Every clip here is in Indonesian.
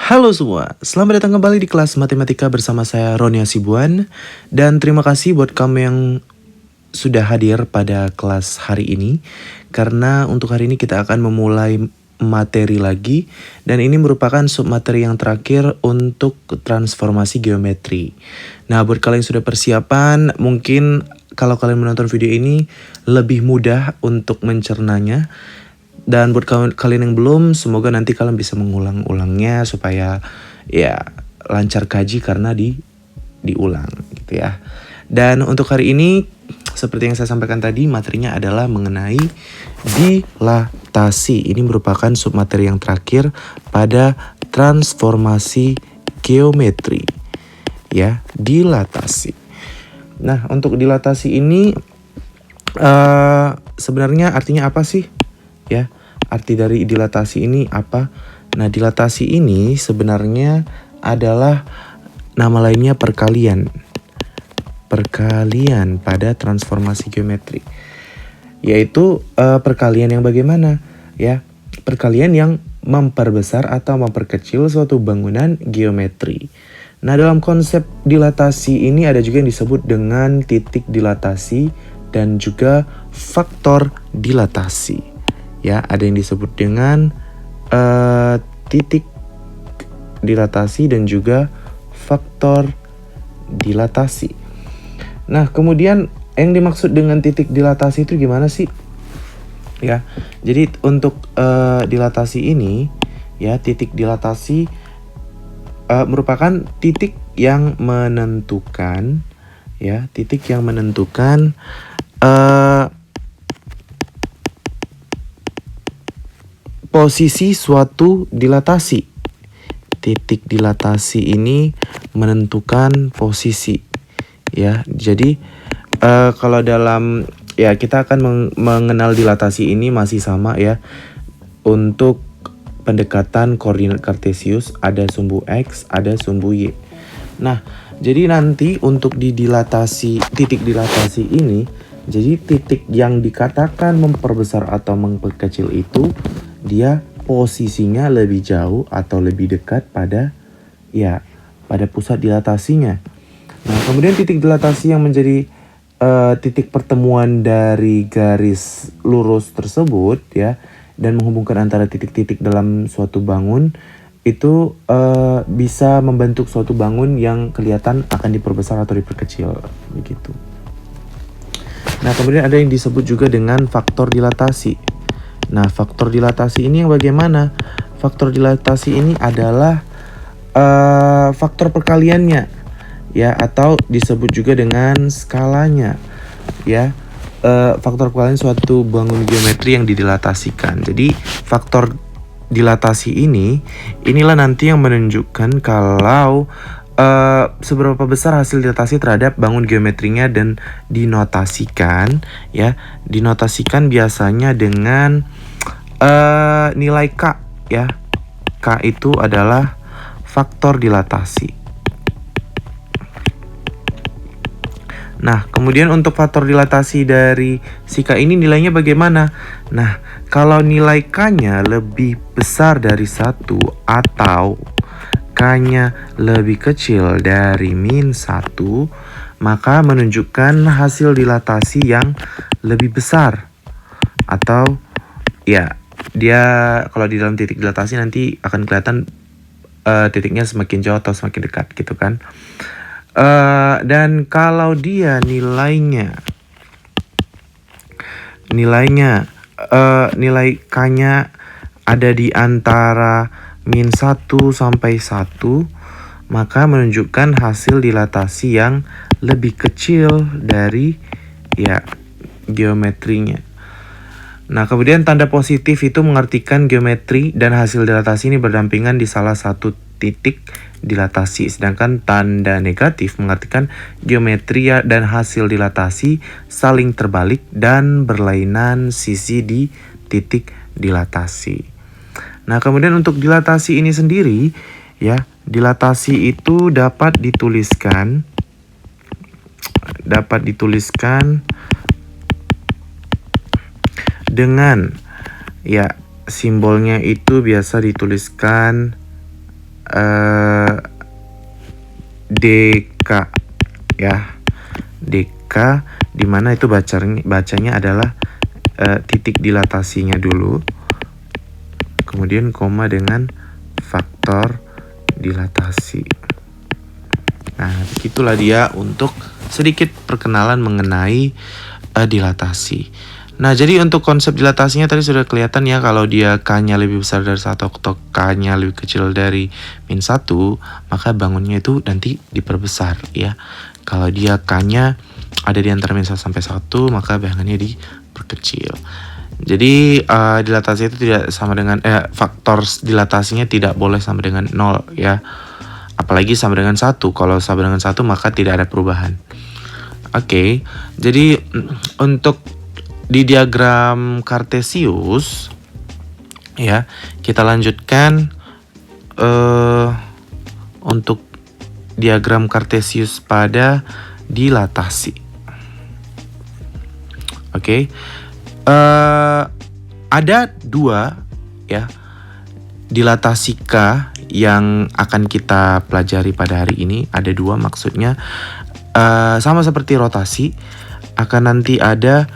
Halo semua, selamat datang kembali di kelas matematika bersama saya Roni Hasibuan. Dan terima kasih buat kamu yang sudah hadir pada kelas hari ini. Karena untuk hari ini kita akan memulai materi lagi. Dan ini merupakan submateri yang terakhir untuk transformasi geometri. Nah, buat kalian yang sudah persiapan, mungkin kalau kalian menonton video ini lebih mudah untuk mencernanya. Dan buat kalian yang belum, semoga nanti kalian bisa mengulang-ulangnya supaya ya lancar kaji karena diulang gitu ya. Dan untuk hari ini seperti yang saya sampaikan tadi, materinya adalah mengenai dilatasi. Ini merupakan submateri yang terakhir pada transformasi geometri. Ya, dilatasi. Nah, untuk dilatasi ini sebenarnya artinya apa sih? Ya, arti dari dilatasi ini apa? Nah, dilatasi ini sebenarnya adalah nama lainnya perkalian. Perkalian pada transformasi geometri. Yaitu perkalian yang bagaimana? Ya, perkalian yang memperbesar atau memperkecil suatu bangunan geometri. Nah, dalam konsep dilatasi ini ada juga yang disebut dengan titik dilatasi dan juga faktor dilatasi. Ya, ada yang disebut dengan titik dilatasi dan juga faktor dilatasi. Nah, kemudian yang dimaksud dengan titik dilatasi itu gimana sih? Ya, jadi untuk dilatasi ini, ya titik dilatasi merupakan titik yang menentukan, ya titik yang menentukan posisi suatu dilatasi. Titik dilatasi ini menentukan posisi. Ya, jadi kalau dalam ya kita akan mengenal dilatasi ini masih sama ya. Untuk pendekatan koordinat kartesius ada sumbu x, ada sumbu y. Nah, jadi nanti untuk di dilatasi titik dilatasi ini, jadi titik yang dikatakan memperbesar atau memperkecil itu dia posisinya lebih jauh atau lebih dekat pada pusat dilatasinya. Nah, kemudian titik dilatasi yang menjadi titik pertemuan dari garis lurus tersebut ya, dan menghubungkan antara titik-titik dalam suatu bangun itu bisa membentuk suatu bangun yang kelihatan akan diperbesar atau diperkecil begitu. Nah, kemudian ada yang disebut juga dengan faktor dilatasi. Nah, faktor dilatasi ini yang bagaimana? Faktor dilatasi ini adalah faktor perkaliannya, ya, atau disebut juga dengan skalanya, ya. Faktor perkalian suatu bangun geometri yang didilatasikan. Jadi, faktor dilatasi inilah nanti yang menunjukkan kalau seberapa besar hasil dilatasi terhadap bangun geometrinya dan dinotasikan, ya. Dinotasikan biasanya dengan nilai K, ya. K itu adalah faktor dilatasi. Nah, kemudian untuk faktor dilatasi dari si K ini nilainya bagaimana? Nah, kalau nilai K-nya lebih besar dari 1 atau K-nya lebih kecil dari min 1, maka menunjukkan hasil dilatasi yang lebih besar. Atau ya, dia kalau di dalam titik dilatasi nanti akan kelihatan titiknya semakin jauh atau semakin dekat gitu kan. Dan kalau dia nilai K-nya ada di antara min 1 sampai 1, maka menunjukkan hasil dilatasi yang lebih kecil dari ya geometrinya. Nah, kemudian tanda positif itu mengartikan geometri dan hasil dilatasi ini berdampingan di salah satu titik dilatasi, sedangkan tanda negatif mengartikan geometri dan hasil dilatasi saling terbalik dan berlainan sisi di titik dilatasi. Nah, kemudian untuk dilatasi ini sendiri, ya, dilatasi itu dapat dituliskan dengan ya simbolnya itu biasa dituliskan DK ya, DK, dimana itu bacanya adalah titik dilatasinya dulu, kemudian koma dengan faktor dilatasi. Nah, begitulah dia untuk sedikit perkenalan mengenai dilatasi. Nah, jadi untuk konsep dilatasinya tadi sudah kelihatan ya, kalau dia K-nya lebih besar dari 1 atau K-nya lebih kecil dari -1, maka bangunnya itu nanti diperbesar ya. Kalau dia K-nya ada di antara -1 sampai 1, maka bangunnya diperkecil. Jadi dilatasi itu tidak sama dengan faktor dilatasinya tidak boleh sama dengan 0 ya. Apalagi sama dengan 1. Kalau sama dengan 1 maka tidak ada perubahan. Oke. Jadi untuk di diagram Kartesius ya, kita lanjutkan untuk diagram Kartesius pada dilatasi. Oke. Ada 2 ya dilatasi K yang akan kita pelajari pada hari ini. Ada 2, maksudnya sama seperti rotasi, akan nanti ada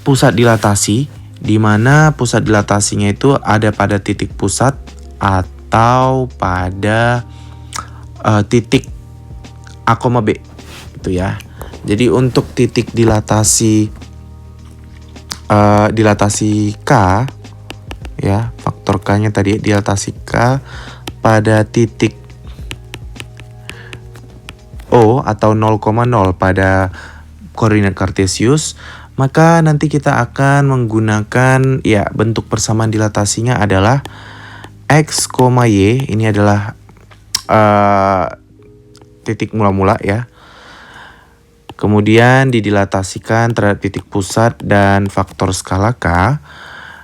pusat dilatasi, di mana pusat dilatasinya itu ada pada titik pusat atau pada titik A, B itu ya. Jadi untuk titik dilatasi K ya, faktor K-nya tadi dilatasi K pada titik O atau 0,0 pada koordinat Kartesius, maka nanti kita akan menggunakan ya, bentuk persamaan dilatasinya adalah X, Y. Ini adalah titik mula-mula ya. Kemudian didilatasikan terhadap titik pusat dan faktor skala K,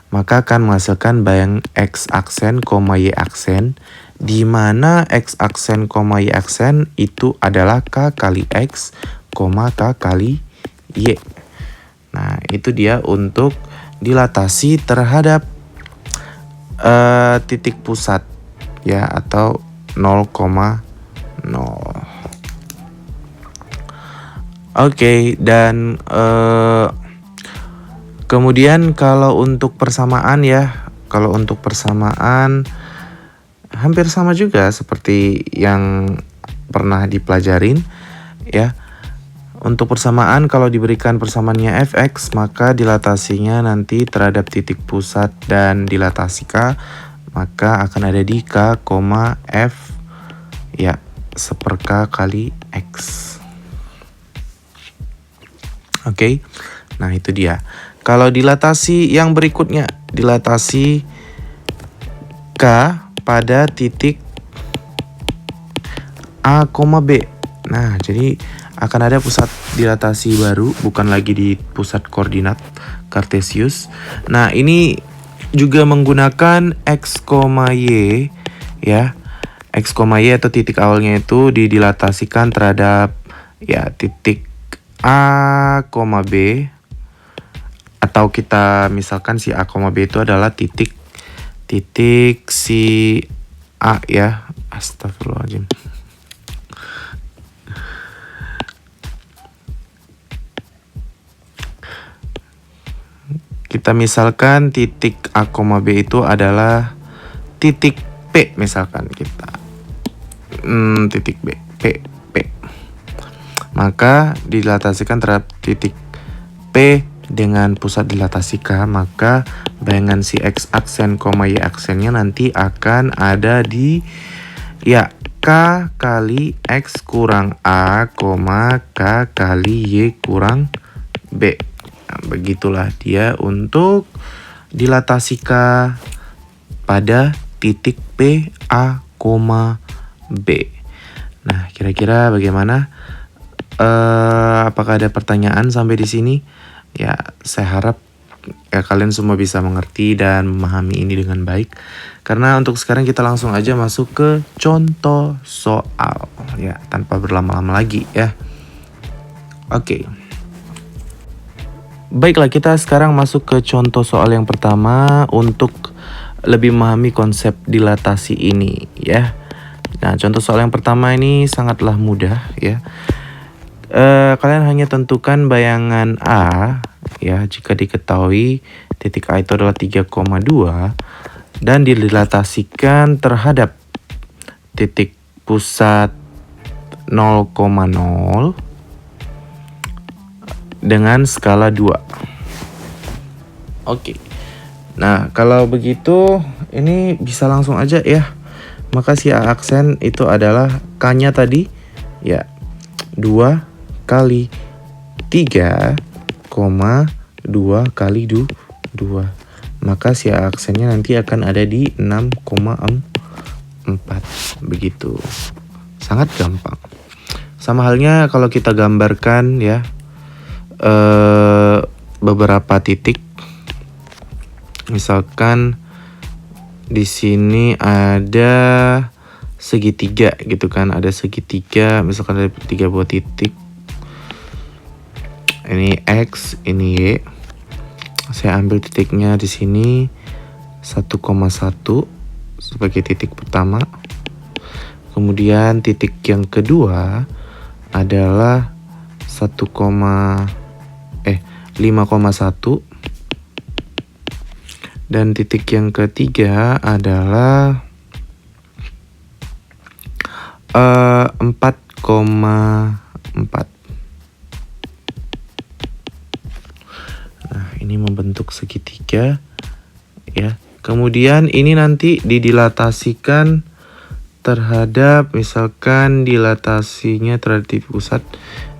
maka akan menghasilkan bayang X aksen, Y aksen, di mana X aksen, Y aksen itu adalah K kali X, K kali Y. Nah, itu dia untuk dilatasi terhadap titik pusat ya, atau 0,0. Oke, dan kemudian kalau untuk persamaan ya, kalau untuk persamaan hampir sama juga seperti yang pernah dipelajarin ya. Untuk persamaan, kalau diberikan persamaannya fx, maka dilatasinya nanti terhadap titik pusat dan dilatasi K, maka akan ada di K, F ya, 1/K kali X. Oke. Nah, itu dia. Kalau dilatasi yang berikutnya, dilatasi K pada titik A, B. Nah, jadi akan ada pusat dilatasi baru, bukan lagi di pusat koordinat Kartesius. Nah, ini juga menggunakan X, Y ya. X, Y atau titik awalnya itu didilatasikan terhadap ya titik A, B, atau kita misalkan si A, B itu adalah titik si A ya. Astagfirullahaladzim. Kita misalkan titik A, B itu adalah titik P, misalkan kita titik P. Maka dilatasikan terhadap titik P dengan pusat dilatasi K, maka bayangan si X aksen, Y aksennya nanti akan ada di ya K kali X kurang A, K kali Y kurang B. Nah, begitulah dia untuk dilatasi K pada titik P, A, B. Nah, kira-kira bagaimana? Apakah ada pertanyaan sampai di sini? Ya, saya harap ya kalian semua bisa mengerti dan memahami ini dengan baik. Karena untuk sekarang kita langsung aja masuk ke contoh soal ya, tanpa berlama-lama lagi ya. Oke. Baiklah, kita sekarang masuk ke contoh soal yang pertama untuk lebih memahami konsep dilatasi ini ya. Nah, contoh soal yang pertama ini sangatlah mudah ya. Kalian hanya tentukan bayangan A ya, jika diketahui titik A itu adalah 3,2 dan dilatasikan terhadap titik pusat 0,0 dengan skala 2. Oke. Nah, kalau begitu ini bisa langsung aja ya. Maka si A aksen itu adalah K-nya tadi ya 2 kali 3, 2 kali 2. Maka si A aksennya nanti akan ada di 6,4. Begitu. Sangat gampang. Sama halnya kalau kita gambarkan ya beberapa titik. Misalkan di sini ada segitiga gitu kan, ada segitiga, misalkan ada 3 buah titik. Ini X, ini Y. Saya ambil titiknya di sini 1,1 sebagai titik pertama. Kemudian titik yang kedua adalah 5,1 dan titik yang ketiga adalah 4,4. Nah, ini membentuk segitiga ya. Kemudian ini nanti didilatasikan terhadap, misalkan dilatasinya terhadap titik pusat.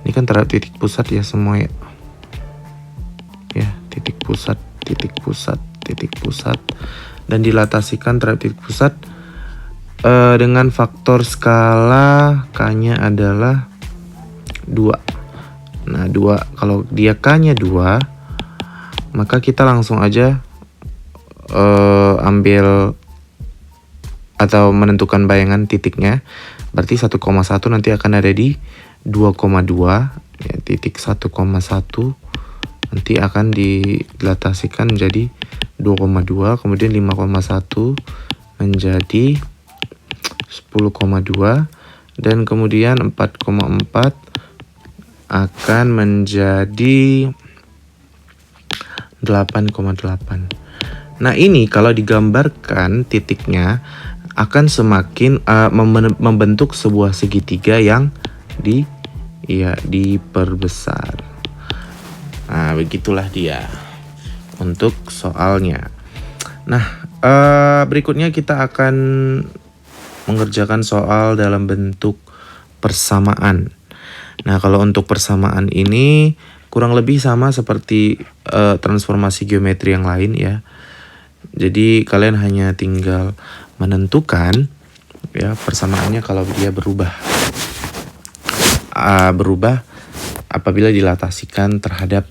Ini kan terhadap titik pusat ya semua ya. Ya, titik pusat, dan dilatasikan terhadap titik pusat dengan faktor skala K-nya adalah 2. Nah, 2, kalau dia K-nya 2, maka kita langsung aja ambil atau menentukan bayangan titiknya. Berarti 1,1 nanti akan ada di 2,2 ya, titik 1,1 nanti akan dilatasikan menjadi 2,2, kemudian 5,1 menjadi 10,2, dan kemudian 4,4 akan menjadi 8,8. Nah, ini kalau digambarkan titiknya akan semakin membentuk sebuah segitiga yang diperbesar. Nah, begitulah dia untuk soalnya. Nah, berikutnya kita akan mengerjakan soal dalam bentuk persamaan. Nah, kalau untuk persamaan ini kurang lebih sama seperti transformasi geometri yang lain ya. Jadi kalian hanya tinggal menentukan ya persamaannya kalau dia berubah apabila dilatasikan terhadap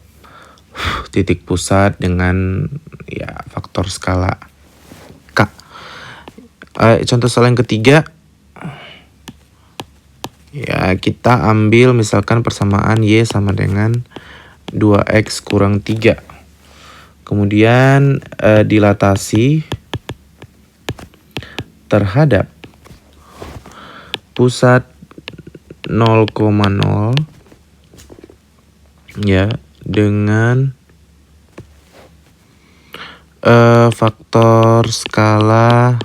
titik pusat dengan ya faktor skala K. Contoh soal yang ketiga ya, kita ambil misalkan persamaan Y sama dengan 2X kurang 3. Kemudian dilatasi terhadap pusat 0,0 ya dengan faktor skala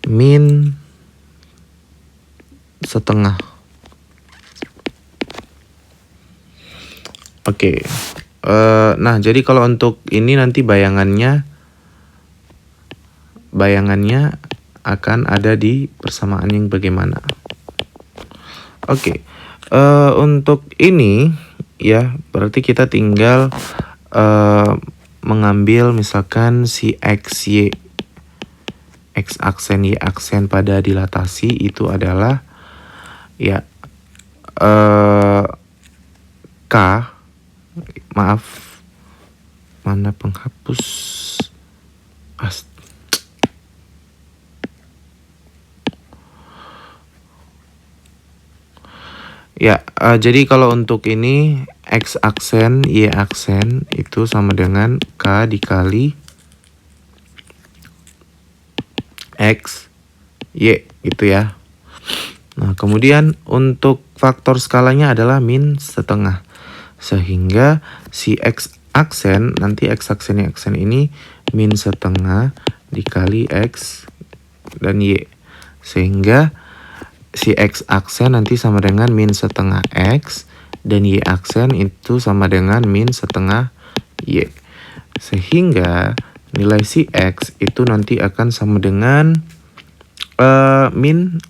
min setengah. Oke. Nah, jadi kalau untuk ini nanti bayangannya akan ada di persamaan yang bagaimana. Oke. Untuk ini ya, berarti kita tinggal mengambil misalkan si XY, X aksen Y aksen pada dilatasi itu adalah ya K, maaf, mana penghapus, ya. Jadi kalau untuk ini X aksen Y aksen itu sama dengan K dikali X Y gitu ya. Nah, kemudian untuk faktor skalanya adalah min setengah. Sehingga si X aksen, nanti X aksen ini min setengah dikali X dan Y. Sehingga si X aksen nanti sama dengan min setengah X dan Y aksen itu sama dengan min setengah Y. Sehingga nilai si X itu nanti akan sama dengan min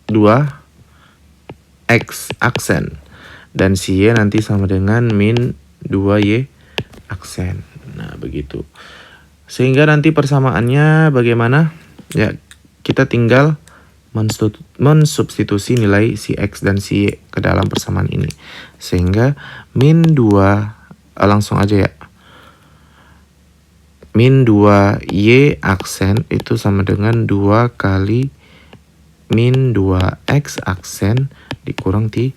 2 X aksen. Dan si Y nanti sama dengan min 2Y aksen. Nah, begitu. Sehingga nanti persamaannya bagaimana? Ya, kita tinggal mensubstitusi nilai si X dan si Y ke dalam persamaan ini. Sehingga min 2, langsung aja ya. Min 2Y aksen itu sama dengan 2 kali min 2X aksen dikurang 3.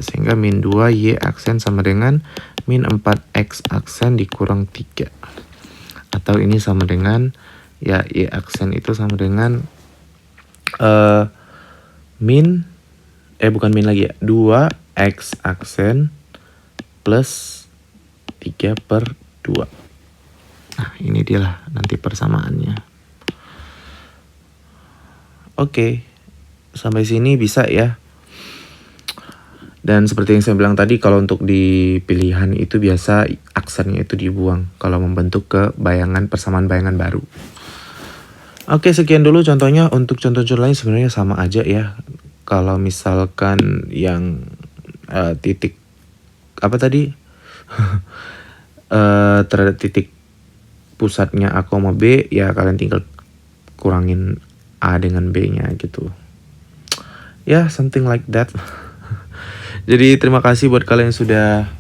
Sehingga min 2Y aksen sama dengan min 4X aksen dikurang 3. Atau ini sama dengan, ya Y aksen itu sama dengan bukan min lagi ya, 2X aksen plus 3/2. Nah, ini dia lah nanti persamaannya. Oke. Sampai sini bisa ya. Dan seperti yang saya bilang tadi, kalau untuk di pilihan itu biasa aksennya itu dibuang kalau membentuk persamaan bayangan baru. Oke, sekian dulu contohnya. Untuk contoh-contoh lain sebenarnya sama aja ya. Kalau misalkan yang titik apa tadi terhadap titik pusatnya A, B, ya kalian tinggal kurangin A dengan B-nya gitu. Ya, something like that. Jadi terima kasih buat kalian yang sudah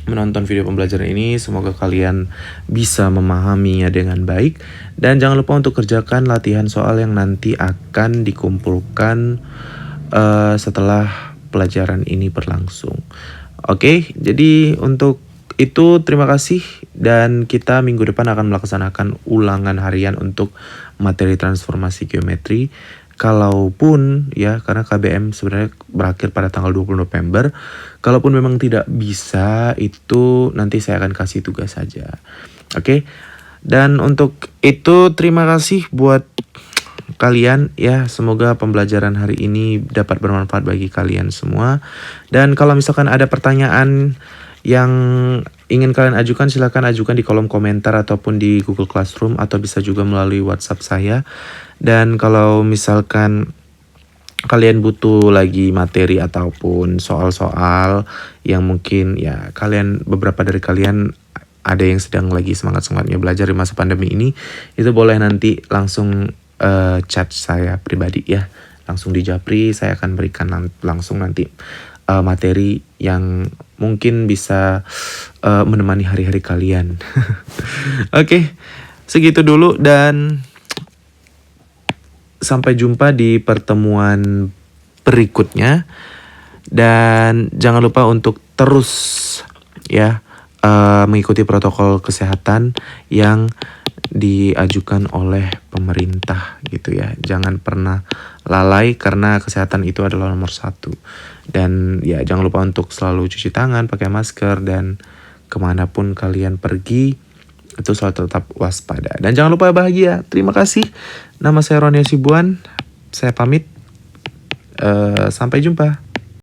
menonton video pembelajaran ini. Semoga kalian bisa memahaminya dengan baik. Dan jangan lupa untuk kerjakan latihan soal yang nanti akan dikumpulkan setelah pelajaran ini berlangsung. Oke, jadi untuk itu terima kasih. Dan kita minggu depan akan melaksanakan ulangan harian untuk materi transformasi geometri. Kalaupun ya, karena KBM sebenarnya berakhir pada tanggal 20 November. Kalaupun memang tidak bisa, itu nanti saya akan kasih tugas saja. Oke. Dan untuk itu terima kasih buat kalian ya. Semoga pembelajaran hari ini dapat bermanfaat bagi kalian semua. Dan kalau misalkan ada pertanyaan yang ingin kalian ajukan, silakan ajukan di kolom komentar ataupun di Google Classroom, atau bisa juga melalui WhatsApp saya. Dan kalau misalkan kalian butuh lagi materi ataupun soal-soal yang mungkin ya beberapa dari kalian ada yang sedang lagi semangat-semangatnya belajar di masa pandemi ini, itu boleh nanti langsung chat saya pribadi ya. Langsung di Japri, saya akan berikan langsung nanti materi yang mungkin bisa menemani hari-hari kalian. Oke, segitu dulu dan sampai jumpa di pertemuan berikutnya. Dan jangan lupa untuk terus ya mengikuti protokol kesehatan yang diajukan oleh pemerintah gitu ya. Jangan pernah lalai karena kesehatan itu adalah nomor 1. Dan ya jangan lupa untuk selalu cuci tangan, pakai masker, dan kemanapun kalian pergi itu selalu tetap waspada. Dan jangan lupa bahagia. Terima kasih. Nama saya Roni Sibuan. Saya pamit. Sampai jumpa.